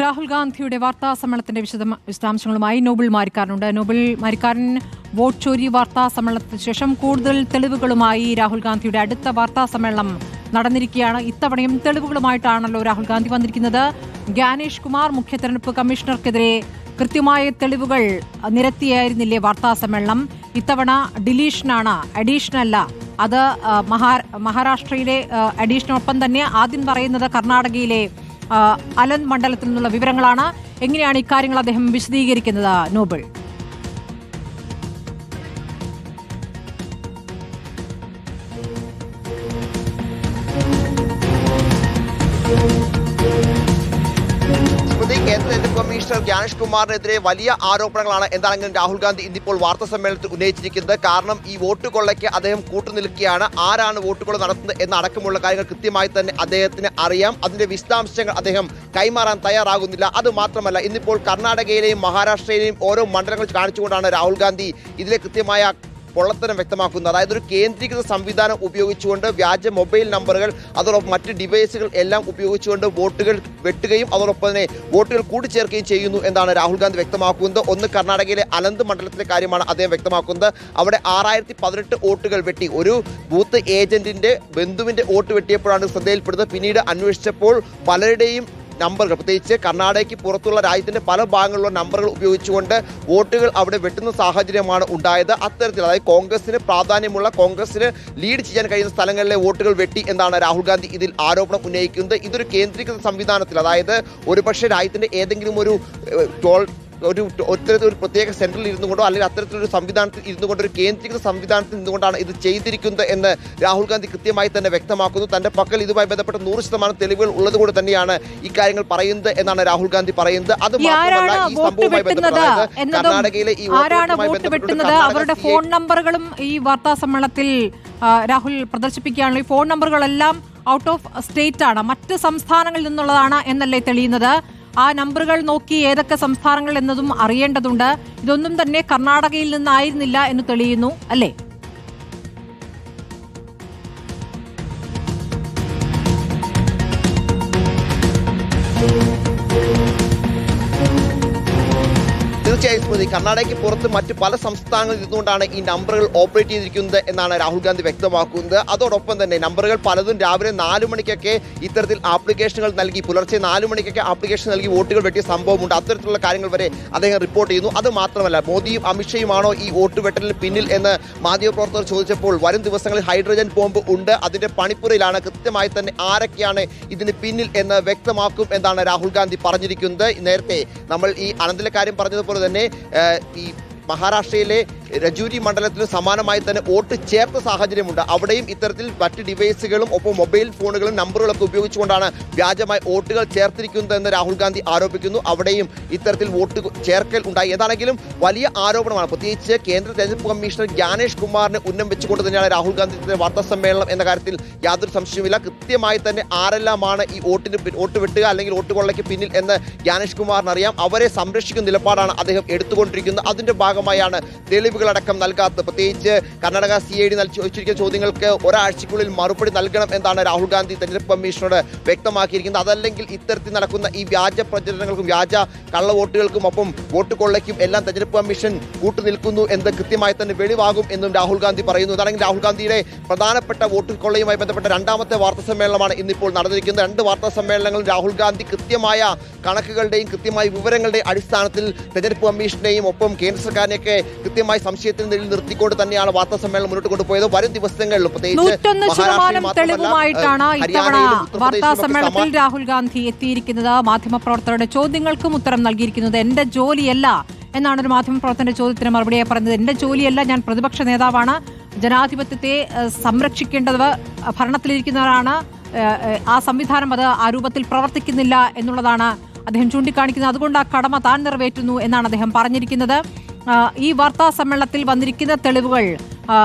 രാഹുൽ ഗാന്ധിയുടെ വാർത്താ സമ്മേളനത്തിന്റെ വിശദാംശങ്ങളുമായി നോബിൾ മാരിക്കാരനുണ്ട്. നോബിൾ മാരിക്കാരൻ, വോട്ട് ചോരി വാർത്താ സമ്മേളനത്തിന് ശേഷം കൂടുതൽ തെളിവുകളുമായി രാഹുൽ ഗാന്ധിയുടെ അടുത്ത വാർത്താ സമ്മേളനം നടന്നിരിക്കുകയാണ്. ഇത്തവണയും തെളിവുകളുമായിട്ടാണല്ലോ രാഹുൽ ഗാന്ധി വന്നിരിക്കുന്നത്. ജ്ഞാനേഷ് കുമാർ മുഖ്യ തെരഞ്ഞെടുപ്പ് കമ്മീഷണർക്കെതിരെ കൃത്യമായ തെളിവുകൾ നിരത്തിയായിരുന്നില്ലേ വാർത്താ സമ്മേളനം? ഇത്തവണ ഡിലീഷനാണ്, അഡീഷനല്ല. അത് മഹാരാഷ്ട്രയിലെ അഡീഷനൊപ്പം തന്നെ ആദ്യം പറയുന്നത് കർണാടകയിലെ അലന്ദ് മണ്ഡലത്തിൽ നിന്നുള്ള വിവരങ്ങളാണ്. എങ്ങനെയാണ് ഇക്കാര്യങ്ങൾ അദ്ദേഹം വിശദീകരിക്കുന്നത്? നോബിൾ, കേന്ദ്ര തെരഞ്ഞെടുപ്പ് കമ്മീഷണർ ജ്ഞാനേഷ് കുമാറിനെതിരെ വലിയ ആരോപണങ്ങളാണ് എന്താണെങ്കിലും രാഹുൽ ഗാന്ധി ഇന്നിപ്പോൾ വാർത്താ സമ്മേളനത്തിൽ ഉന്നയിച്ചിരിക്കുന്നത്. കാരണം ഈ വോട്ട് കൊള്ളയ്ക്ക് അദ്ദേഹം കൂട്ടുനിൽക്കുകയാണ്. ആരാണ് വോട്ട് കൊള്ള നടത്തുന്നത് എന്നടക്കമുള്ള കാര്യങ്ങൾ കൃത്യമായി തന്നെ അദ്ദേഹത്തിന് അറിയാം. അതിന്റെ വിശദാംശങ്ങൾ അദ്ദേഹം കൈമാറാൻ തയ്യാറാകുന്നില്ല. അത് മാത്രമല്ല, ഇന്നിപ്പോൾ കർണാടകയിലെയും മഹാരാഷ്ട്രയിലെയും ഓരോ മണ്ഡലങ്ങൾ കാണിച്ചുകൊണ്ടാണ് രാഹുൽ ഗാന്ധി ഇതിലെ കൃത്യമായ പൊള്ളത്തരം വ്യക്തമാക്കുന്നത്. അതായത് ഒരു കേന്ദ്രീകൃത സംവിധാനം ഉപയോഗിച്ചുകൊണ്ട് വ്യാജ മൊബൈൽ നമ്പറുകൾ അതോടൊപ്പം മറ്റ് ഡിവൈസുകൾ എല്ലാം ഉപയോഗിച്ചുകൊണ്ട് വോട്ടുകൾ വെട്ടുകയും അതോടൊപ്പം തന്നെ വോട്ടുകൾ കൂട്ടിച്ചേർക്കുകയും ചെയ്യുന്നു എന്നാണ് രാഹുൽ ഗാന്ധി വ്യക്തമാക്കുന്നത്. ഒന്ന് കർണാടകയിലെ അലന്ദ് മണ്ഡലത്തിലെ കാര്യമാണ് അദ്ദേഹം വ്യക്തമാക്കുന്നത്. അവിടെ 6018 വോട്ടുകൾ വെട്ടി. ഒരു ബൂത്ത് ഏജന്റിന്റെ ബന്ധുവിന്റെ വോട്ട് വെട്ടിയപ്പോഴാണ് ശ്രദ്ധയിൽപ്പെടുന്നത്. പിന്നീട് അന്വേഷിച്ചപ്പോൾ പലരുടെയും നമ്പറുകൾ, പ്രത്യേകിച്ച് കർണാടകയ്ക്ക് പുറത്തുള്ള രാജ്യത്തിന്റെ പല ഭാഗങ്ങളിലുള്ള നമ്പറുകൾ ഉപയോഗിച്ചുകൊണ്ട് വോട്ടുകൾ അവിടെ വെട്ടുന്ന സാഹചര്യമാണ് ഉണ്ടായത്. അത്തരത്തിൽ അതായത് കോൺഗ്രസിന് പ്രാധാന്യമുള്ള, കോൺഗ്രസിന് ലീഡ് ചെയ്യാൻ കഴിയുന്ന സ്ഥലങ്ങളിലെ വോട്ടുകൾ വെട്ടി എന്നാണ് രാഹുൽ ഗാന്ധി ഇതിൽ ആരോപണം ഉന്നയിക്കുന്നത്. ഇതൊരു കേന്ദ്രീകൃത സംവിധാനത്തിൽ, അതായത് ഒരുപക്ഷെ രാജ്യത്തിന്റെ ഏതെങ്കിലും ഒരു പ്രത്യേക സെന്ററിൽ ഇരുന്നു കൊണ്ടോ അല്ലെങ്കിൽ അത്തരത്തിലൊരു സംവിധാനത്തിൽ ഇരുന്നു കൊണ്ട്, ഒരു കേന്ദ്രീകൃത സംവിധാനത്തിൽ നിന്നുകൊണ്ടാണ് ഇത് ചെയ്തിരിക്കുന്നത് എന്ന് രാഹുൽ ഗാന്ധി കൃത്യമായി തന്നെ വ്യക്തമാക്കുന്നു. തന്റെ പക്കൽ ഇതുമായി ബന്ധപ്പെട്ട 100% തെളിവുകൾ ഉള്ളതുകൊണ്ട് തന്നെയാണ് ഇക്കാര്യങ്ങൾ പറയുന്നത് എന്നാണ് രാഹുൽ ഗാന്ധി പറയുന്നത്. അത് മാത്രമല്ല, ഈ സംഭവവുമായി ബന്ധപ്പെട്ട് കർണാടകയിലെ ഈ അവരുടെ ഫോൺ നമ്പറുകളും ഈ വാർത്താ സമ്മേളനത്തിൽ രാഹുൽ പ്രദർശിപ്പിക്കുകയാണല്ലോ. ഈ ഫോൺ നമ്പറുകളെല്ലാം ഔട്ട് ഓഫ് സ്റ്റേറ്റ് ആണ്, മറ്റ് സംസ്ഥാനങ്ങളിൽ നിന്നുള്ളതാണ് എന്നല്ലേ തെളിയുന്നത്? ആ നമ്പറുകൾ നോക്കി ഏതൊക്കെ സംസ്ഥാനങ്ങൾ എന്നതും അറിയേണ്ടതുണ്ട്. ഇതൊന്നും തന്നെ കർണാടകയിൽ നിന്നായിരുന്നില്ല എന്ന് തെളിയുന്നു, അല്ലേ? തീർച്ചയായും സ്മൃതി, കർണാടകയ്ക്ക് പുറത്ത് മറ്റ് പല സംസ്ഥാനങ്ങളിൽ ഇരുന്നുകൊണ്ടാണ് ഈ നമ്പറുകൾ ഓപ്പറേറ്റ് ചെയ്തിരിക്കുന്നത് എന്നാണ് രാഹുൽ ഗാന്ധി വ്യക്തമാക്കുന്നത്. അതോടൊപ്പം തന്നെ നമ്പറുകൾ പലതും രാവിലെ 4 മണിക്കൊക്കെ ഇത്തരത്തിൽ ആപ്ലിക്കേഷനുകൾ നൽകി, പുലർച്ചെ 4 മണിക്കൊക്കെ ആപ്ലിക്കേഷൻ നൽകി വോട്ടുകൾ വെട്ടിയ സംഭവമുണ്ട്. അത്തരത്തിലുള്ള കാര്യങ്ങൾ വരെ അദ്ദേഹം റിപ്പോർട്ട് ചെയ്യുന്നു. അത് മാത്രമല്ല, മോദിയും അമിത്ഷയുമാണോ ഈ വോട്ട് വെട്ടലിന് പിന്നിൽ എന്ന് മാധ്യമപ്രവർത്തകർ ചോദിച്ചപ്പോൾ വരും ദിവസങ്ങളിൽ ഹൈഡ്രജൻ ബോംബ് ഉണ്ട്, അതിന്റെ പണിപ്പുരയിലാണ്, കൃത്യമായി തന്നെ ആരൊക്കെയാണ് ഇതിന് പിന്നിൽ എന്ന് വ്യക്തമാക്കും എന്നാണ് രാഹുൽ ഗാന്ധി പറഞ്ഞിരിക്കുന്നത്. നേരത്തെ നമ്മൾ ഈ അനന്തിലെ കാര്യം പറഞ്ഞതുപോലെ തന്നെ ഈ മഹാരാഷ്ട്രയിലെ രജൂരി മണ്ഡലത്തിന് സമാനമായി തന്നെ വോട്ട് ചേർത്ത സാഹചര്യമുണ്ട്. അവിടെയും ഇത്തരത്തിൽ മറ്റ് ഡിവൈസുകളും ഒപ്പം മൊബൈൽ ഫോണുകളും നമ്പറുകളൊക്കെ ഉപയോഗിച്ചുകൊണ്ടാണ് വ്യാജമായി വോട്ടുകൾ ചേർത്തിരിക്കുന്നതെന്ന് രാഹുൽ ഗാന്ധി ആരോപിക്കുന്നു. അവിടെയും ഇത്തരത്തിൽ വോട്ട് ചേർക്കൽ ഉണ്ടായി. എന്താണെങ്കിലും വലിയ ആരോപണമാണ്. പ്രത്യേകിച്ച് കേന്ദ്ര തെരഞ്ഞെടുപ്പ് കമ്മീഷണർ ജ്ഞാനേഷ് കുമാറിനെ ഉന്നം വെച്ചുകൊണ്ട് തന്നെയാണ് രാഹുൽ ഗാന്ധി വാർത്താ സമ്മേളനം എന്ന കാര്യത്തിൽ യാതൊരു സംശയവുമില്ല. കൃത്യമായി തന്നെ ആരെല്ലാമാണ് ഈ വോട്ട് വെട്ടുക അല്ലെങ്കിൽ വോട്ട് കൊള്ളയ്ക്ക് പിന്നിൽ എന്ന് ജ്ഞാനേഷ് കുമാറിന് അറിയാം. അവരെ സംരക്ഷിക്കുന്ന നിലപാടാണ് അദ്ദേഹം എടുത്തുകൊണ്ടിരിക്കുന്നത്. അതിന്റെ ഭാഗമായാണ് തെളിവുകളടക്കം നൽകാത്തത്. പ്രത്യേകിച്ച് കർണാടക CID ചോദിച്ചിരിക്കുന്ന ചോദ്യങ്ങൾക്ക് ഒരാഴ്ചയ്ക്കുള്ളിൽ മറുപടി നൽകണം എന്നാണ് രാഹുൽ ഗാന്ധി തെരഞ്ഞെടുപ്പ് കമ്മീഷനോട് വ്യക്തമാക്കിയിരിക്കുന്നത്. അതല്ലെങ്കിൽ ഇത്തരത്തിൽ നടക്കുന്ന ഈ വ്യാജ പ്രചരണങ്ങൾക്കും വ്യാജ കള്ളവോട്ടുകൾക്കും ഒപ്പം വോട്ട് കൊള്ളയ്ക്കും എല്ലാം തെരഞ്ഞെടുപ്പ് കമ്മീഷൻ കൂട്ടുനിൽക്കുന്നു എന്ന് കൃത്യമായി തന്നെ വെളിവാകും എന്നും രാഹുൽ ഗാന്ധി പറയുന്നു. അതാണെങ്കിൽ രാഹുൽ ഗാന്ധിയുടെ പ്രധാനപ്പെട്ട വോട്ട് കൊള്ളയുമായി ബന്ധപ്പെട്ട രണ്ടാമത്തെ വാർത്താ സമ്മേളനമാണ് ഇന്നിപ്പോൾ നടന്നിരിക്കുന്നത്. 2 വാർത്താ സമ്മേളനങ്ങളിൽ രാഹുൽ ഗാന്ധി കൃത്യമായ കണക്കുകളുടെയും കൃത്യമായ വിവരങ്ങളുടെയും അടിസ്ഥാനത്തിൽ തെരഞ്ഞെടുപ്പ് കമ്മീഷനെയും ഒപ്പം കേന്ദ്ര സർക്കാരിനെയൊക്കെ കൃത്യമായി സംശയത്തിന് നിലയിൽ നിർത്തിക്കൊണ്ട് തന്നെയാണ് വാർത്താ സമ്മേളനം മുന്നോട്ട് കൊണ്ടുപോയത്. വരും ദിവസങ്ങളിൽ പ്രത്യേകിച്ച് തെളിവുമായിട്ടാണ് ഇത്തവണ വാർത്താ സമ്മേളനത്തിൽ രാഹുൽ ഗാന്ധി എത്തിയിരിക്കുന്നത്. മാധ്യമപ്രവർത്തകരുടെ ചോദ്യങ്ങൾക്കും ഉത്തരം നൽകിയിരിക്കുന്നത് എന്റെ ജോലിയല്ല എന്നാണ് ഒരു മാധ്യമപ്രവർത്തകന്റെ ചോദ്യത്തിന് മറുപടിയായി പറഞ്ഞത്. എന്റെ ജോലിയല്ല, ഞാൻ പ്രതിപക്ഷ നേതാവാണ്, ജനാധിപത്യത്തെ സംരക്ഷിക്കേണ്ടത് ഭരണത്തിലിരിക്കുന്നവരാണ്, ആ സംവിധാനം അത് ആ രൂപത്തിൽ പ്രവർത്തിക്കുന്നില്ല എന്നുള്ളതാണ് അദ്ദേഹം ചൂണ്ടിക്കാണിക്കുന്നത്. അതുകൊണ്ട് ആ കടമ താൻ നിറവേറ്റുന്നു എന്നാണ് അദ്ദേഹം പറഞ്ഞിരിക്കുന്നത്. ഈ വാർത്താ സമ്മേളനത്തിൽ വന്നിരിക്കുന്ന തെളിവുകൾ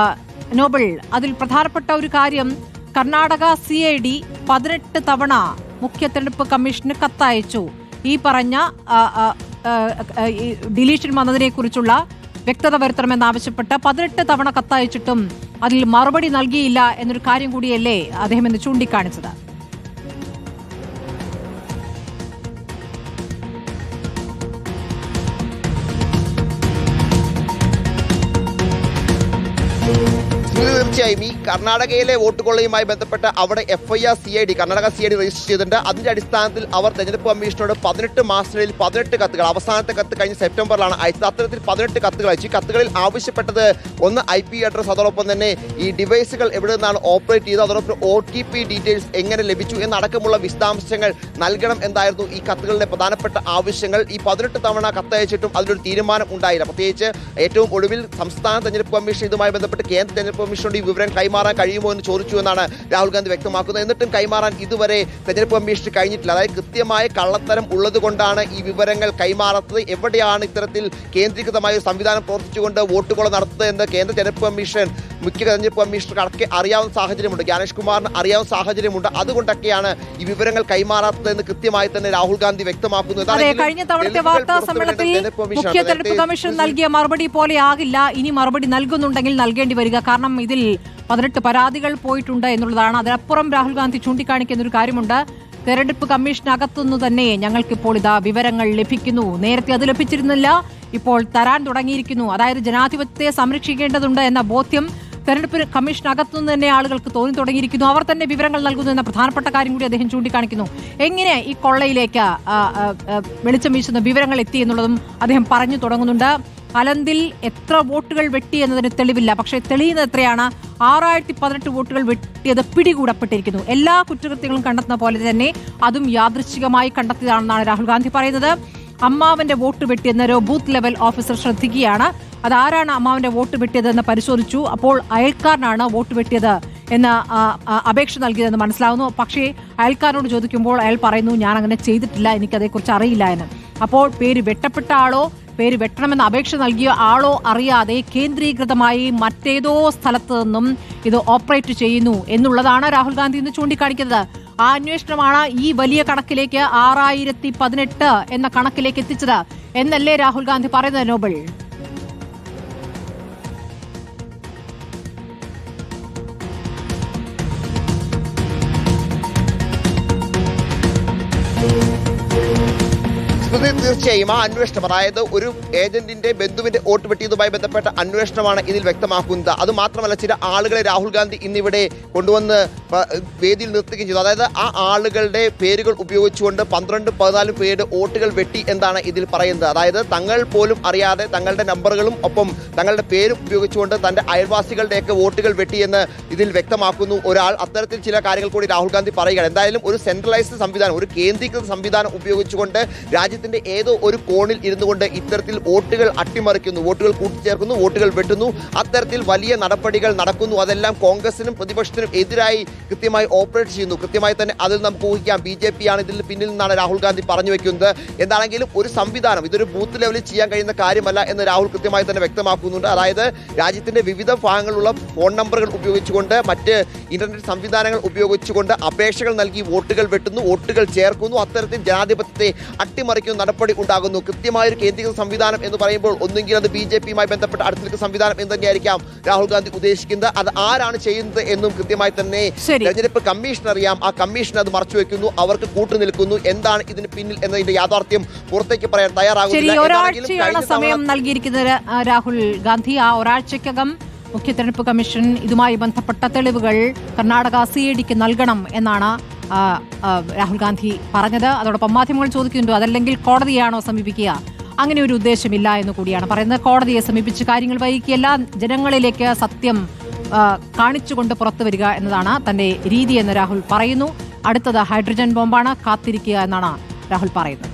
നോബിൾ, അതിൽ പ്രധാനപ്പെട്ട ഒരു കാര്യം, കർണാടക CID 18 തവണ മുഖ്യ തെരഞ്ഞെടുപ്പ് കമ്മീഷന് കത്തയച്ചു. ഈ പറഞ്ഞ ഡിലീഷൻ വന്നതിനെ കുറിച്ചുള്ള വ്യക്തത വരുത്തണമെന്നാവശ്യപ്പെട്ട് 18 തവണ കത്തയച്ചിട്ടും അതിൽ മറുപടി നൽകിയില്ല എന്നൊരു കാര്യം കൂടിയല്ലേ അദ്ദേഹം ഇന്ന് ചൂണ്ടിക്കാണിച്ചത്? തീർച്ചയായും ഈ കർണാടകയിലെ വോട്ട് കൊള്ളയുമായി ബന്ധപ്പെട്ട് അവിടെ FIR CID Karnataka CID register ചെയ്തിട്ടുണ്ട്. അതിന്റെ അടിസ്ഥാനത്തിൽ അവർ തെരഞ്ഞെടുപ്പ് കമ്മീഷനോട് 18 മാസത്തിനുള്ളിൽ 18 കത്തുകൾ, അവസാനത്തെ കത്ത് കഴിഞ്ഞ സെപ്റ്റംബറിലാണ് അയച്ചത്. അത്തരത്തിൽ 18 കത്തുകൾ അയച്ചു. ഈ കത്തുകളിൽ ആവശ്യപ്പെട്ടത് ഒന്ന് IP അഡ്രസ്, അതോടൊപ്പം തന്നെ ഈ ഡിവൈസുകൾ എവിടെ നിന്നാണ് ഓപ്പറേറ്റ് ചെയ്തത്, അതോടൊപ്പം OTP ഡീറ്റെയിൽസ് എങ്ങനെ ലഭിച്ചു എന്നടക്കമുള്ള വിശദാംശങ്ങൾ നൽകണം എന്നായിരുന്നു ഈ കത്തുകളിലെ പ്രധാനപ്പെട്ട ആവശ്യങ്ങൾ. ഈ 18 തവണ കത്തയച്ചിട്ടും അതിലൊരു തീരുമാനം ഉണ്ടായില്ല. പ്രത്യേകിച്ച് ഏറ്റവും ഒടുവിൽ സംസ്ഥാന തെരഞ്ഞെടുപ്പ് കമ്മീഷൻ ഇതുമായി ബന്ധപ്പെട്ട് കേന്ദ്ര തെരഞ്ഞെടുപ്പ് കമ്മീഷനോട് ഈ വിവരം കൈമാറാൻ കഴിയുമോ എന്ന് ചോദിച്ചു എന്നാണ് രാഹുൽ ഗാന്ധി വ്യക്തമാക്കുന്നത്. എന്നിട്ടും കൈമാറാൻ ഇതുവരെ തെരഞ്ഞെടുപ്പ് കമ്മീഷന് കഴിഞ്ഞിട്ടില്ല. അതായത് കൃത്യമായ കള്ളത്തരം ഉള്ളത് കൊണ്ടാണ് ഈ വിവരങ്ങൾ കൈമാറാത്തത്. എവിടെയാണ് ഇത്തരത്തിൽ കേന്ദ്രീകൃതമായ ഒരു സംവിധാനം പ്രവർത്തിച്ചുകൊണ്ട് വോട്ടുകൾ നടത്തുന്നത് എന്ന് കേന്ദ്ര തെരഞ്ഞെടുപ്പ് കമ്മീഷൻ മുഖ്യ തെരഞ്ഞെടുപ്പ് കമ്മീഷണർക്ക് അറിയാവുന്ന സാഹചര്യമുണ്ട്, ജ്ഞാനേഷ് കുമാറിന് അറിയാവുന്ന സാഹചര്യമുണ്ട്. അതുകൊണ്ടൊക്കെയാണ് ഈ വിവരങ്ങൾ കൈമാറാത്തതെന്ന് കൃത്യമായി തന്നെ രാഹുൽ ഗാന്ധി വ്യക്തമാക്കുന്നു. കഴിഞ്ഞ തവണത്തെ വാർത്താ സമ്മേളനത്തിൽ മുഖ്യ തെരഞ്ഞെടുപ്പ് കമ്മീഷൻ നൽകിയ മറുപടി പോലെ ആകില്ല ഇനി മറുപടി നൽകുന്നുണ്ടെങ്കിൽ നൽകേണ്ടി വരിക. കാരണം ഇതിൽ 18 പരാതികൾ പോയിട്ടുണ്ട് എന്നുള്ളതാണ്. അതിനപ്പുറം രാഹുൽ ഗാന്ധി ചൂണ്ടിക്കാണിക്കുന്ന ഒരു കാര്യമുണ്ട്. തെരഞ്ഞെടുപ്പ് കമ്മീഷനകത്തുനിന്ന് തന്നെ ഞങ്ങൾക്കിപ്പോൾ ഇതാ വിവരങ്ങൾ ലഭിക്കുന്നു. നേരത്തെ അത് ലഭിച്ചിരുന്നില്ല, ഇപ്പോൾ തരാൻ തുടങ്ങിയിരിക്കുന്നു. അതായത് ജനാധിപത്യത്തെ സംരക്ഷിക്കേണ്ടതുണ്ട് എന്ന ബോധ്യം തെരഞ്ഞെടുപ്പ് കമ്മീഷനകത്തുനിന്ന് തന്നെ ആളുകൾക്ക് തോന്നി തുടങ്ങിയിരിക്കുന്നു. അവർ തന്നെ വിവരങ്ങൾ നൽകുന്നു എന്ന പ്രധാനപ്പെട്ട കാര്യം കൂടി അദ്ദേഹം ചൂണ്ടിക്കാണിക്കുന്നു. എങ്ങനെ ഈ കൊള്ളയിലേക്ക് വെളിച്ചം വീശുന്ന വിവരങ്ങൾ എത്തി എന്നുള്ളതും അദ്ദേഹം പറഞ്ഞു തുടങ്ങുന്നുണ്ട്. അലന്തിൽ എത്ര വോട്ടുകൾ വെട്ടി എന്നതിന് തെളിവില്ല, പക്ഷേ തെളിയുന്നത് എത്രയാണ്? 6018 വോട്ടുകൾ വെട്ടിയത് പിടികൂടപ്പെട്ടിരിക്കുന്നു. എല്ലാ കുറ്റകൃത്യങ്ങളും കണ്ടെത്തുന്ന പോലെ തന്നെ അതും യാദൃശ്ചികമായി കണ്ടെത്തിയതാണെന്നാണ് രാഹുൽ ഗാന്ധി പറയുന്നത്. അമ്മാവന്റെ വോട്ട് വെട്ടിയെന്നൊരു ബൂത്ത് ലെവൽ ഓഫീസർ ശ്രദ്ധിക്കുകയാണ്. അതാരാണ് അമ്മാവന്റെ വോട്ട് വെട്ടിയതെന്ന് പരിശോധിച്ചു. അപ്പോൾ അയൽക്കാരനാണ് വോട്ട് വെട്ടിയത് എന്ന് അപേക്ഷ നൽകിയതെന്ന് മനസ്സിലാവുന്നു. പക്ഷേ അയൽക്കാരനോട് ചോദിക്കുമ്പോൾ അയാൾ പറയുന്നു, ഞാൻ അങ്ങനെ ചെയ്തിട്ടില്ല, എനിക്കതേക്കുറിച്ച് അറിയില്ല എന്ന്. അപ്പോൾ പേര് വെട്ടപ്പെട്ട ആളോ പേര് വെട്ടണമെന്ന് അപേക്ഷ നൽകിയ ആളോ അറിയാതെ കേന്ദ്രീകൃതമായി മറ്റേതോ സ്ഥലത്ത് നിന്നും ഇത് ഓപ്പറേറ്റ് ചെയ്യുന്നു എന്നുള്ളതാണ് രാഹുൽ ഗാന്ധി ഇന്ന് ചൂണ്ടിക്കാണിക്കുന്നത്. ആ അന്വേഷണമാണ് ഈ വലിയ കണക്കിലേക്ക് 6018 എന്ന കണക്കിലേക്ക് എത്തിച്ചത് എന്നല്ലേ രാഹുൽ ഗാന്ധി പറയുന്നത്? നോബൽ തീർച്ചയായും ആ അന്വേഷണം, അതായത് ഒരു ഏജന്റിന്റെ ബന്ധുവിന്റെ വോട്ട് വെട്ടിയതുമായി ബന്ധപ്പെട്ട അന്വേഷണമാണ് ഇതിൽ വ്യക്തമാക്കുന്നത്. അത് മാത്രമല്ല, ചില ആളുകളെ രാഹുൽ ഗാന്ധി ഇന്നിവിടെ കൊണ്ടുവന്ന് വേദിയിൽ നിർത്തുകയും ചെയ്തു. അതായത് ആ ആളുകളുടെ പേരുകൾ ഉപയോഗിച്ചുകൊണ്ട് 12-14 പേരുടെ വോട്ടുകൾ വെട്ടി എന്നാണ് ഇതിൽ പറയുന്നത്. അതായത് തങ്ങൾ പോലും അറിയാതെ തങ്ങളുടെ നമ്പറുകളും ഒപ്പം തങ്ങളുടെ പേരും ഉപയോഗിച്ചുകൊണ്ട് തന്റെ അയൽവാസികളുടെയൊക്കെ വോട്ടുകൾ വെട്ടിയെന്ന് ഇതിൽ വ്യക്തമാക്കുന്നു ഒരാൾ. അത്തരത്തിൽ ചില കാര്യങ്ങൾ കൂടി രാഹുൽ ഗാന്ധി പറയുകയാണ്. എന്തായാലും ഒരു സെൻട്രലൈസ്ഡ് സംവിധാനം, ഒരു കേന്ദ്രീകൃത സംവിധാനം ഉപയോഗിച്ചുകൊണ്ട് രാജ്യത്തിന്റെ ഏതോ ഒരു കോണിൽ ഇരുന്നുകൊണ്ട് ഇത്തരത്തിൽ വോട്ടുകൾ അട്ടിമറിക്കുന്നു, വോട്ടുകൾ കൂട്ടിച്ചേർക്കുന്നു, വോട്ടുകൾ വെട്ടുന്നു. അത്തരത്തിൽ വലിയ നടപടികൾ നടക്കുന്നു. അതെല്ലാം കോൺഗ്രസിനും പ്രതിപക്ഷത്തിനും എതിരായി കൃത്യമായി ഓപ്പറേറ്റ് ചെയ്യുന്നു. കൃത്യമായി തന്നെ അതിൽ നമുക്ക് ഊഹിക്കാം BJP ആണ് ഇതിൽ പിന്നിൽ നിന്നാണ് രാഹുൽ ഗാന്ധി പറഞ്ഞു വെക്കുന്നത്. എന്താണെങ്കിലും ഒരു സംവിധാനം, ഇതൊരു ബൂത്ത് ലെവലിൽ ചെയ്യാൻ കഴിയുന്ന കാര്യമല്ല എന്ന് രാഹുൽ കൃത്യമായി തന്നെ വ്യക്തമാക്കുന്നുണ്ട്. അതായത് രാജ്യത്തിന്റെ വിവിധ ഭാഗങ്ങളിലുള്ള ഫോൺ നമ്പറുകൾ ഉപയോഗിച്ചുകൊണ്ട് മറ്റ് ഇന്റർനെറ്റ് സംവിധാനങ്ങൾ ഉപയോഗിച്ചുകൊണ്ട് അപേക്ഷകൾ നൽകി വോട്ടുകൾ വെട്ടുന്നു, വോട്ടുകൾ ചേർക്കുന്നു. അത്തരത്തിൽ ജനാധിപത്യത്തെ അട്ടിമറിക്കുന്ന നടപടി ഉണ്ടാകുന്നു. കൃത്യമായൊരു കേന്ദ്രീകൃത സംവിധാനം എന്ന് പറയുമ്പോൾ ഒന്നുകിൽ അത് BJPയുമായി ബന്ധപ്പെട്ട അടുത്ത നിൽക്കുന്ന സംവിധാനം എന്ന് തന്നെയായിരിക്കാം രാഹുൽ ഗാന്ധി ഉദ്ദേശിക്കുന്നത്. അത് ആരാണ് ചെയ്യുന്നത് എന്നും കൃത്യമായി തന്നെ തെരഞ്ഞെടുപ്പ് കമ്മീഷൻ അറിയാം. ആ കമ്മീഷൻ അത് മറച്ചുവെക്കുന്നു, അവർക്ക് കൂട്ടുനിൽക്കുന്നു. എന്താണ് ഇതിന് പിന്നിൽ എന്നതിന്റെ യാഥാർത്ഥ്യം പുറത്തേക്ക് പറയാൻ തയ്യാറാകുന്നില്ല. ഒരാഴ്ചയാണ് സമയം നൽകിയിരിക്കുന്നത് രാഹുൽ ഗാന്ധി. ആ ഒരാഴ്ചക്കകം മുഖ്യ തെരഞ്ഞെടുപ്പ് കമ്മീഷൻ ഇതുമായി ബന്ധപ്പെട്ട തെളിവുകൾ കർണാടക CIDക്ക് നൽകണം എന്നാണ് രാഹുൽ ഗാന്ധി പറഞ്ഞത്. അതോടൊപ്പം മാധ്യമങ്ങൾ ചോദിക്കുന്നുണ്ട്, അതല്ലെങ്കിൽ കോടതിയാണോ സമീപിക്കുക? അങ്ങനെ ഒരു ഉദ്ദേശമില്ല എന്ന് കൂടിയാണ് പറയുന്നത്. കോടതിയെ സമീപിച്ച് കാര്യങ്ങൾ വൈകിയല്ല, ജനങ്ങളിലേക്ക് സത്യം കാണിച്ചുകൊണ്ട് പുറത്തു വരിക എന്നതാണ് തന്റെ രീതി എന്ന് രാഹുൽ പറയുന്നു. അടുത്തത് ഹൈഡ്രജൻ ബോംബാണ്, കാത്തിരിക്കുക എന്നാണ് രാഹുൽ പറയുന്നത്.